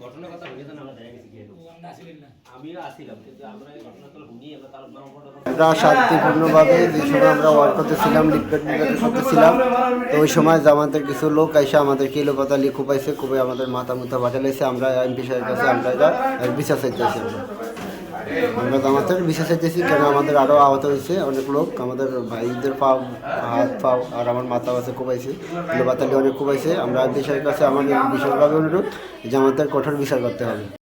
ঘটনার কথা বলেছেন আমরা দেখা গেছি আমিও আসছিলাম কিন্তু আমরা এই ঘটনাটা শুনি আমরা শান্তিপূর্ণভাবে যে সময় আমরা ওয়ার্ক করতেছিলাম লিফলেট বিতরণ করতেছিলাম তো ওই সময় জামাতের কিছু লোক এসে আমাদেরকে এলোপাতা লিখু পাইছে খুবই আমাদের মাথা মুথা বাটালাইছে আমরা এমপি সাহেবের কাছে আমরা এটা বিচার চাইতেছি আমরা জামাতের বিচার চাইতেছি কেন আমাদের আরও আহত হয়েছে অনেক লোক আমাদের ভাইদের পাও হাত পাও আর আমার মাথা বাসে কোবাইছে এলোপাতালি অনেক কোবাইছে আমরা এমপি সাহেবের কাছে আমাদের বিশেষভাবে অনুরোধ জামাতের কঠোর বিচার করতে হবে।